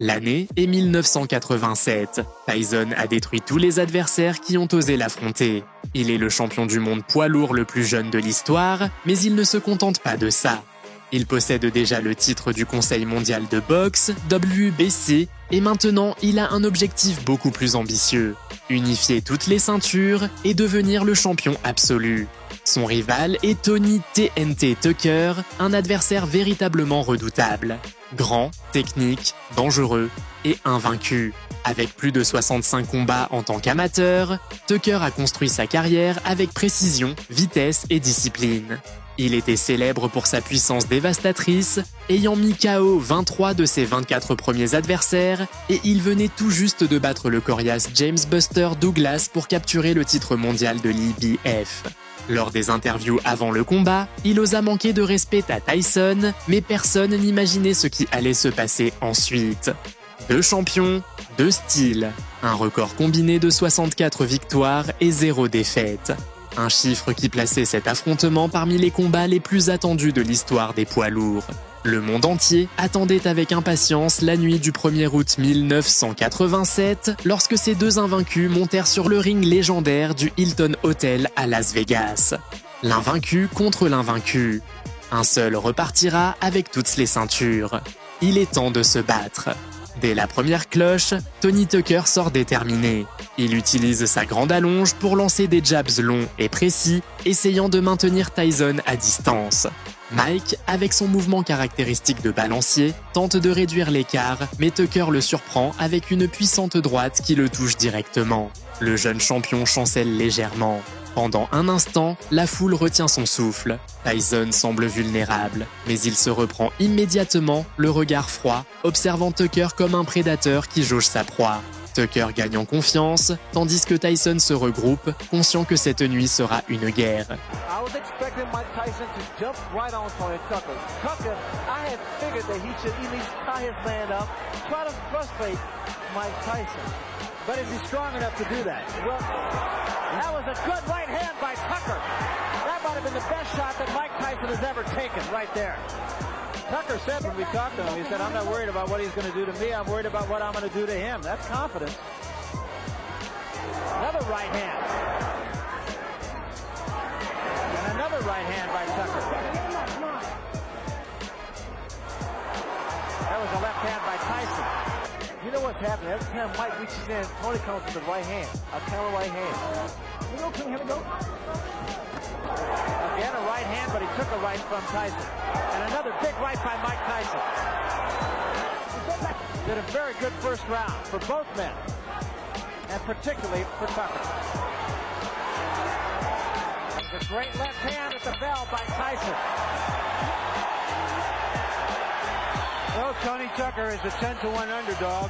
L'année est 1987. Tyson a détruit tous les adversaires qui ont osé l'affronter. Il est le champion du monde poids lourd le plus jeune de l'histoire, mais il ne se contente pas de ça. Il possède déjà le titre du Conseil mondial de boxe, WBC, et maintenant il a un objectif beaucoup plus ambitieux. Unifier toutes les ceintures et devenir le champion absolu. Son rival est Tony TNT Tucker, un adversaire véritablement redoutable. Grand, technique, dangereux et invaincu. Avec plus de 65 combats en tant qu'amateur, Tucker a construit sa carrière avec précision, vitesse et discipline. Il était célèbre pour sa puissance dévastatrice, ayant mis KO 23 de ses 24 premiers adversaires, et il venait tout juste de battre le coriace James Buster Douglas pour capturer le titre mondial de l'IBF. Lors des interviews avant le combat, il osa manquer de respect à Tyson, mais personne n'imaginait ce qui allait se passer ensuite. 2 champions, 2 styles, un record combiné de 64 victoires et 0 défaites. Un chiffre qui plaçait cet affrontement parmi les combats les plus attendus de l'histoire des poids lourds. Le monde entier attendait avec impatience la nuit du 1er août 1987 lorsque ces deux invaincus montèrent sur le ring légendaire du Hilton Hotel à Las Vegas. L'invaincu contre l'invaincu. Un seul repartira avec toutes les ceintures. Il est temps de se battre. Dès la première cloche, Tony Tucker sort déterminé. Il utilise sa grande allonge pour lancer des jabs longs et précis, essayant de maintenir Tyson à distance. Mike, avec son mouvement caractéristique de balancier, tente de réduire l'écart, mais Tucker le surprend avec une puissante droite qui le touche directement. Le jeune champion chancelle légèrement. Pendant un instant, la foule retient son souffle. Tyson semble vulnérable, mais il se reprend immédiatement, le regard froid, observant Tucker comme un prédateur qui jauge sa proie. Tucker gagne en confiance, tandis que Tyson se regroupe, conscient que cette nuit sera une guerre. But is he strong enough to do that? Well, that was a good right hand by Tucker. That might have been the best shot that Mike Tyson has ever taken right there. Tucker said when we talked to him, he said, I'm not worried about what he's going to do to me. I'm worried about what I'm going to do to him. That's confidence. Another right hand. And another right hand by Tucker. That was a left hand by Tyson. You know what's happening? Every time Mike reaches in, Tony comes with the right hand. A counter right hand. Here we go, King. Here we go. Again, a right hand, but he took a right from Tyson. And another big right by Mike Tyson. Did a very good first round for both men. And particularly for Tucker. A great left hand at the bell by Tyson. Well, Tony Tucker is a 10-1 underdog.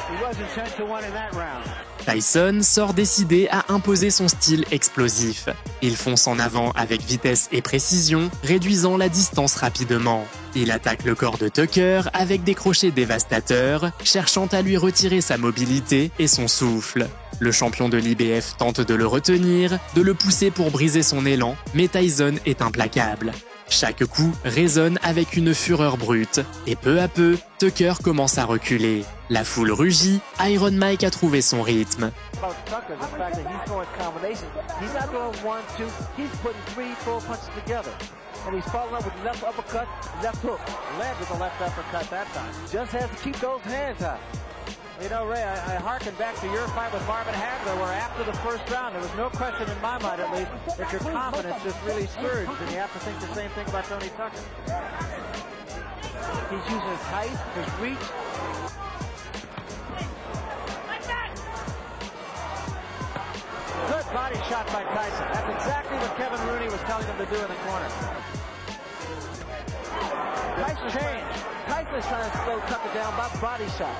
He wasn't 10-1 in that round. Tyson sort décidé à imposer son style explosif. Il fonce en avant avec vitesse et précision, réduisant la distance rapidement. Il attaque le corps de Tucker avec des crochets dévastateurs, cherchant à lui retirer sa mobilité et son souffle. Le champion de l'IBF tente de le retenir, de le pousser pour briser son élan, mais Tyson est implacable. Chaque coup résonne avec une fureur brute, et peu à peu, Tucker commence à reculer. La foule rugit, Iron Mike a trouvé son rythme. You know, Ray, I hearken back to your fight with Marvin Hagler, where after the first round, there was no question in my mind, at least, that your confidence just really surged, and you have to think the same thing about Tony Tucker. He's using his height, his reach. Good body shot by Tyson. That's exactly what Kevin Rooney was telling him to do in the corner. Nice change. Tyson's trying to slow Tucker down by body shot.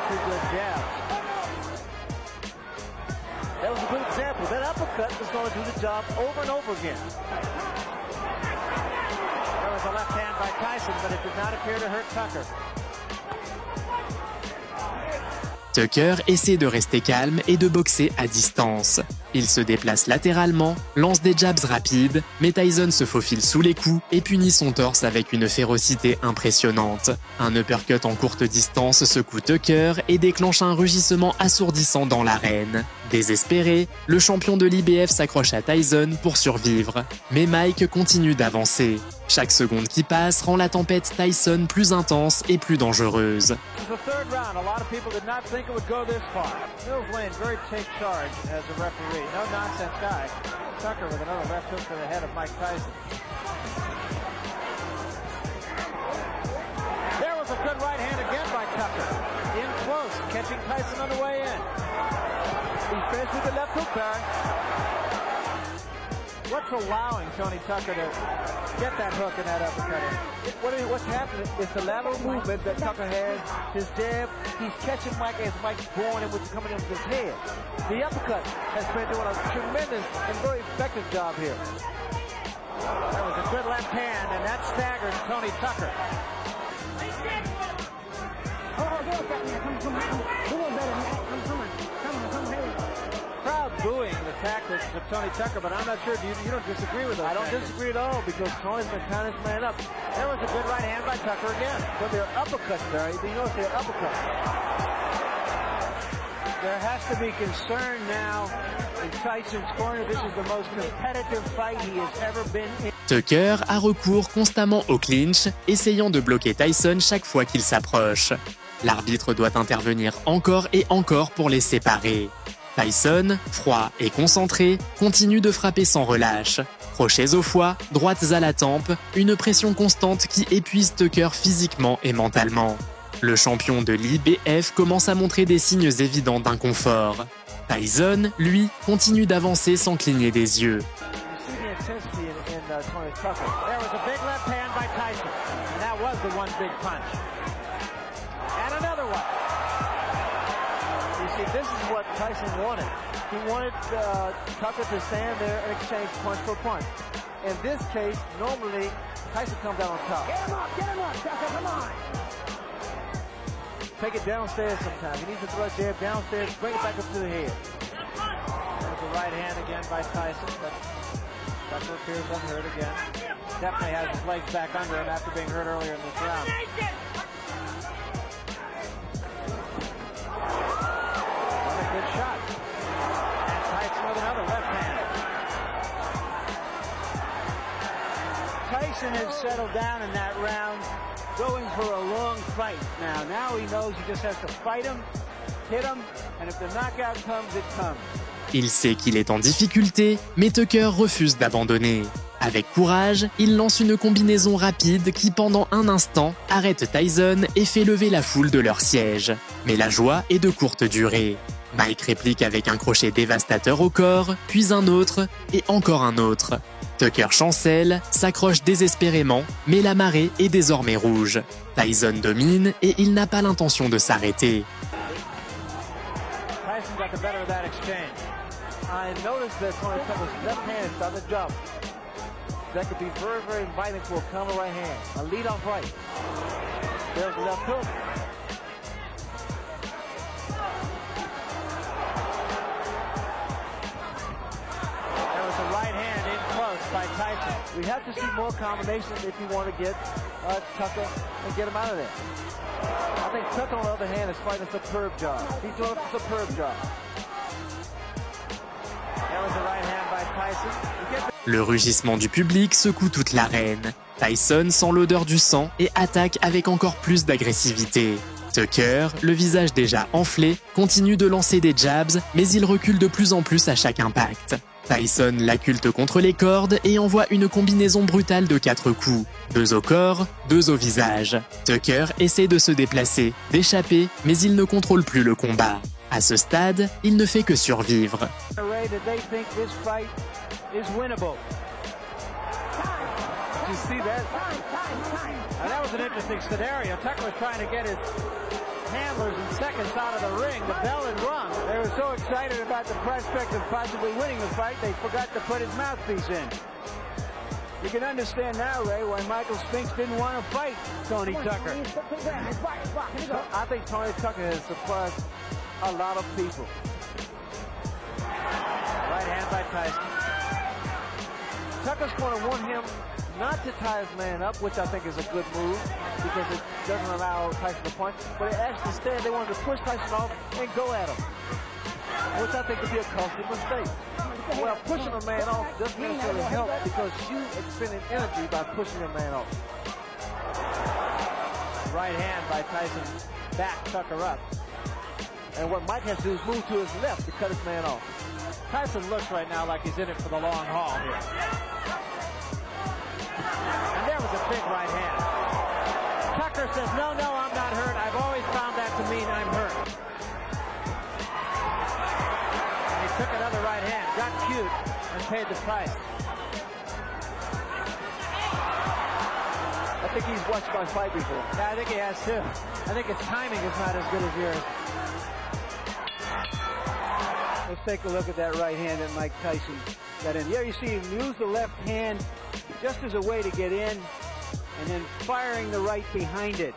Two good jabs. That was a good example. That uppercut was going to do the job over and over again. There was a left hand by Tyson, but it did not appear to hurt Tucker. Tucker essaie de rester calme et de boxer à distance. Il se déplace latéralement, lance des jabs rapides, mais Tyson se faufile sous les coups et punit son torse avec une férocité impressionnante. Un uppercut en courte distance secoue Tucker et déclenche un rugissement assourdissant dans l'arène. Désespéré, le champion de l'IBF s'accroche à Tyson pour survivre. Mais Mike continue d'avancer. Chaque seconde qui passe rend la tempête Tyson plus intense et plus dangereuse. What's allowing Tony Tucker to get that hook and that uppercut in? What's happening is the lateral movement that Tucker has, his jab, he's catching Mike as Mike's going and what's coming into his head. The uppercut has been doing a tremendous and very effective job here. That was a good left hand, and that staggered Tony Tucker. Crowd booing the tactics of Tony Tucker, but I'm not sure. You don't disagree with those? I don't disagree at all because Tony's been kind of man up. There was a good right hand by Tucker again. But their uppercuts, Barry. You notice their uppercuts. There has to be concern now in Tyson's corner. This is the most competitive fight he has ever been in. Tucker a recours constamment au clinch, essayant de bloquer Tyson chaque fois qu'il s'approche. L'arbitre doit intervenir encore et encore pour les séparer. Tyson, froid et concentré, continue de frapper sans relâche. Crochets au foie, droites à la tempe, une pression constante qui épuise Tucker physiquement et mentalement. Le champion de l'IBF commence à montrer des signes évidents d'inconfort. Tyson, lui, continue d'avancer sans cligner des yeux. This is what Tyson wanted. He wanted Tucker to stand there and exchange punch for punch. In this case, normally, Tyson comes out on top. Get him up, Tucker, come on! Take it downstairs sometimes. He needs to throw a jab downstairs, bring it back up to the head. There's a right hand again by Tyson, but Tucker appears unhurt again. Definitely has his legs back under him after being hurt earlier in this round. Good shot. And Tyson with another left hand. Tyson has settled down in that round, going for a long fight now. Now he knows he just has to fight him, hit him, and if the knockout comes, it comes. Il sait qu'il est en difficulté, mais Tucker refuse d'abandonner. Avec courage, il lance une combinaison rapide qui, pendant un instant, arrête Tyson et fait lever la foule de leur siège. Mais la joie est de courte durée. Mike réplique avec un crochet dévastateur au corps, puis un autre, et encore un autre. Tucker chancelle, s'accroche désespérément, mais la marée est désormais rouge. Tyson domine et il n'a pas l'intention de s'arrêter. Tyson got the better of that exchange. I noticed that Tony Tucker's left hand started to jump. That could be very, very inviting for a counter right hand. A lead-off right. There's the left hook. There was a right hand in close by Tyson. We have to see more combinations if you want to get Tucker and get him out of there. I think Tucker, on the other hand, is fighting a superb job. He's doing a superb job. There was a right hand by Tyson. Le rugissement du public secoue toute l'arène. Tyson sent l'odeur du sang et attaque avec encore plus d'agressivité. Tucker, le visage déjà enflé, continue de lancer des jabs, mais il recule de plus en plus à chaque impact. Tyson l'acculte contre les cordes et envoie une combinaison brutale de 4 coups. 2 au corps, 2 au visage. Tucker essaie de se déplacer, d'échapper, mais il ne contrôle plus le combat. À ce stade, il ne fait que survivre. Is winnable. Did you see that? That was an interesting scenario. Tucker was trying to get his handlers and seconds out of the ring. The bell had rung. They were so excited about the prospect of possibly winning the fight, they forgot to put his mouthpiece in. You can understand now, Ray, why Michael Spinks didn't want to fight Tony Tucker. I think Tony Tucker has surprised a lot of people. Right Tyson. Tucker's going to want him not to tie his man up, which I think is a good move because it doesn't allow Tyson to punch. But instead, they wanted to push Tyson off and go at him, which I think would be a costly mistake. Well, pushing a man off doesn't necessarily help because you expended energy by pushing a man off. Right hand by Tyson back Tucker up. And what Mike has to do is move to his left to cut his man off. Tyson looks right now like he's in it for the long haul here. And there was a big right hand. Tucker says, no, I'm not hurt. I've always found that to mean I'm hurt. And he took another right hand, got cute, and paid the price. I think he's watched my fight before. Yeah, I think he has too. I think his timing is not as good as yours. Let's take a look at that right hand that Mike Tyson got in. Yeah, you see him use the left hand just as a way to get in and then firing the right behind it.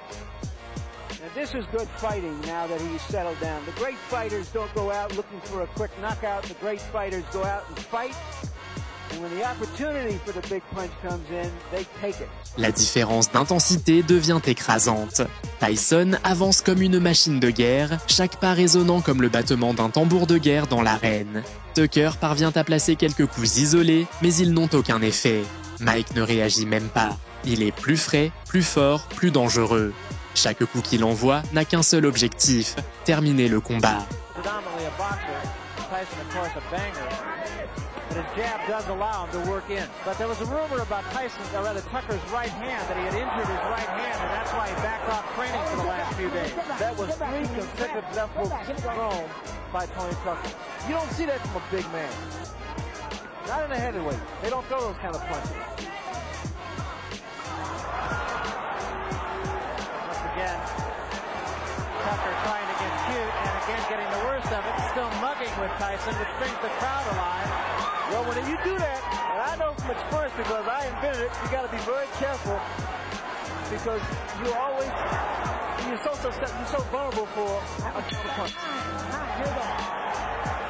Now this is good fighting now that he's settled down. The great fighters don't go out looking for a quick knockout. The great fighters go out and fight. And when the opportunity for the big punch comes in, they take it. La différence d'intensité devient écrasante. Tyson avance comme une machine de guerre, chaque pas résonnant comme le battement d'un tambour de guerre dans l'arène. Tucker parvient à placer quelques coups isolés, mais ils n'ont aucun effet. Mike ne réagit même pas. Il est plus frais, plus fort, plus dangereux. Chaque coup qu'il envoie n'a qu'un seul objectif, terminer le combat. But his jab does allow him to work in. But there was a rumor about Tyson, or rather Tucker's right hand, that he had injured his right hand, and that's why he backed off training for the last few days. That was 3 consecutive left hooks thrown by Tony Tucker. You don't see that from a big man. Not in a heavyweight. They don't throw those kind of punches. Once again, Tucker trying to get cute, and again getting the worst of it, still mugging with Tyson, which brings the crowd alive. Well, when you do that, and I know from experience because I invented it, you got to be very careful because you're so vulnerable for a counterpunch.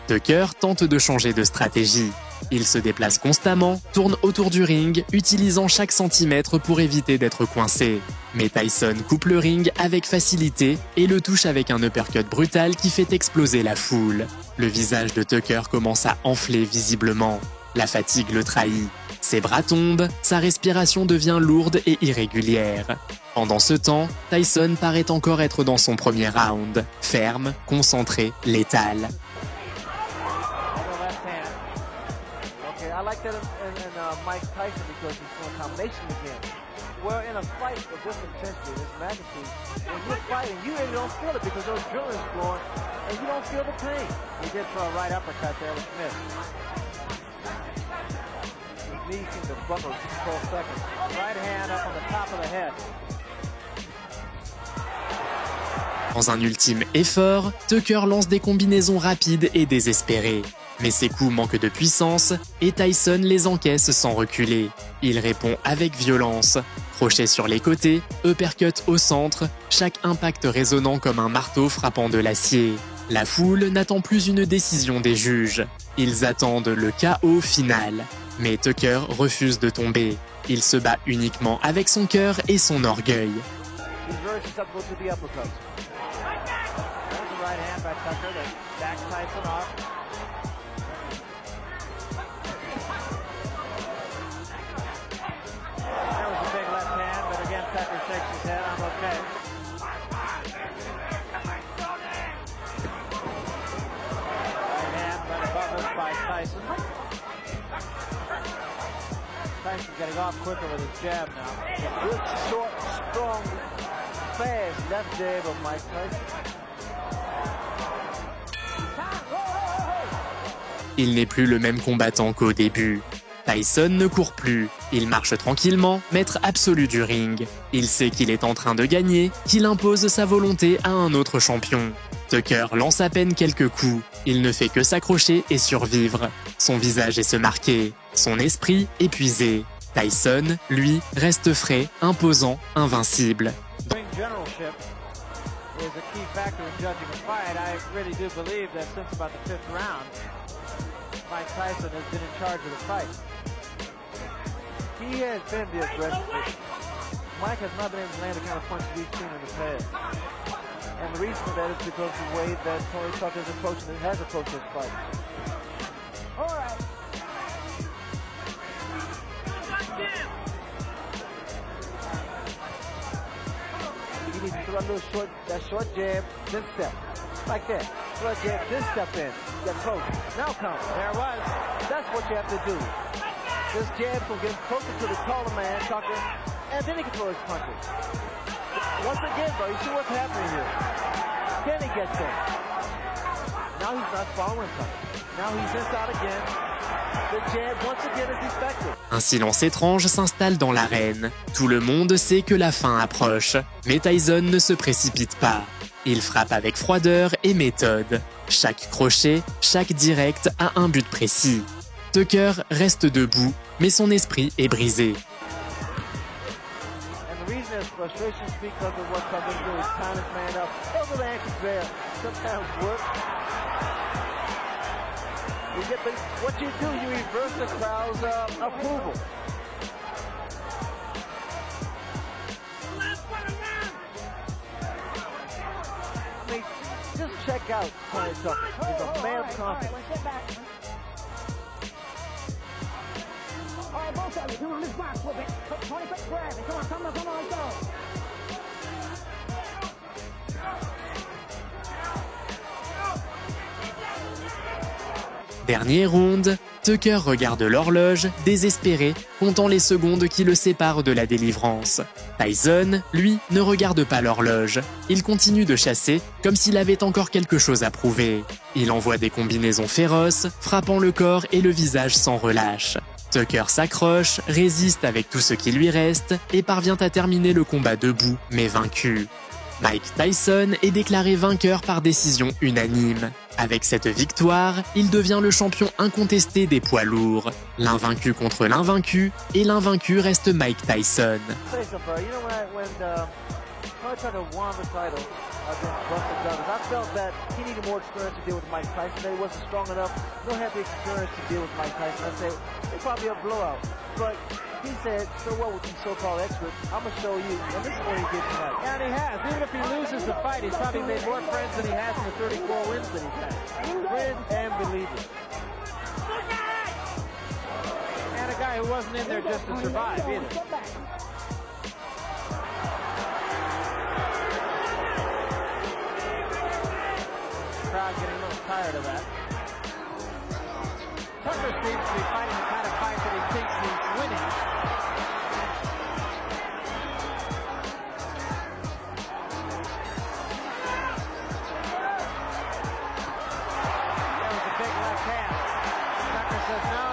Tucker tente de changer de stratégie. Il se déplace constamment, tourne autour du ring, utilisant chaque centimètre pour éviter d'être coincé. Mais Tyson coupe le ring avec facilité et le touche avec un uppercut brutal qui fait exploser la foule. Le visage de Tucker commence à enfler visiblement. La fatigue le trahit. Ses bras tombent, sa respiration devient lourde et irrégulière. Pendant ce temps, Tyson paraît encore être dans son premier round. Ferme, concentré, létal. I like that in Mike Tyson because he's doing combination again. Well, in a fight of this intensity, this magnitude, when you're fighting, you really don't feel it because those adrenaline's flowing, and you don't feel the pain. He did throw a right uppercut there with Smith. His knees seem to buckle just 12 seconds. Right hand up on the top of the head. Dans un ultime effort, Tucker lance des combinaisons rapides et désespérées. Mais ses coups manquent de puissance et Tyson les encaisse sans reculer. Il répond avec violence. Crochet sur les côtés, uppercut au centre, chaque impact résonnant comme un marteau frappant de l'acier. La foule n'attend plus une décision des juges. Ils attendent le KO final. Mais Tucker refuse de tomber. Il se bat uniquement avec son cœur et son orgueil. Tucker shakes his head, I'm okay. Right hand, but a bubbles by Tyson. Tyson getting off quicker with his jab now. A good, short, strong, fast left jab of Mike Tyson. Il n'est plus le même combattant qu'au début. Tyson ne court plus, il marche tranquillement, maître absolu du ring. Il sait qu'il est en train de gagner, qu'il impose sa volonté à un autre champion. Tucker lance à peine quelques coups, il ne fait que s'accrocher et survivre. Son visage est se marquer, son esprit épuisé. Tyson, lui, reste frais, imposant, invincible. Mike Tyson has been in charge of the fight. He has been the aggressive. Mike has not been able to land the kind of punches we've seen in the past. And the reason for that is because of the way that Tony Tucker is approaching and has approached this fight. All right. You need to throw a little short jab, then step. Like that. Throw a jab, then step in. Get close. Now come. There it was. That's what you have to do. This jab will get him closer to the taller man, Tucker, and then he can throw his punches. Once again, bro, you see what's happening here. Then he gets in. Now he's not following Tucker. Now he's inside again. The jab once again is effective. Un silence étrange s'installe dans l'arène. Tout le monde sait que la fin approche. Mais Tyson ne se précipite pas. Il frappe avec froideur et méthode. Chaque crochet, chaque direct a un but précis. Tucker reste debout, mais son esprit est brisé. What you do, you reverse the crowd's approval. I mean, just check out Tony Tucker. He's a man of confidence. All right, both of you, come on, let's box with it. Tony, grab it. Come on, go. Dernier round, Tucker regarde l'horloge, désespéré, comptant les secondes qui le séparent de la délivrance. Tyson, lui, ne regarde pas l'horloge. Il continue de chasser, comme s'il avait encore quelque chose à prouver. Il envoie des combinaisons féroces, frappant le corps et le visage sans relâche. Tucker s'accroche, résiste avec tout ce qui lui reste et parvient à terminer le combat debout, mais vaincu. Mike Tyson est déclaré vainqueur par décision unanime. Avec cette victoire, il devient le champion incontesté des poids lourds. L'invaincu contre l'invaincu, et l'invaincu reste Mike Tyson. I felt that he needed more experience to deal with Mike Tyson, that he wasn't strong enough, nor had the experience to deal with Mike Tyson. I said, it's probably a blowout. But he said, so what with these so-called experts, I'm going to show you. And this is what he did tonight. And he has. Even if he loses the fight, he's probably made more friends than he has in the 34 wins that he's had. Friends and believers. And a guy who wasn't in there just to survive either. Crowd getting a little tired of that. Tucker seems to be fighting the kind of fight that he thinks he's winning. That was a big left hand. Tucker says, no,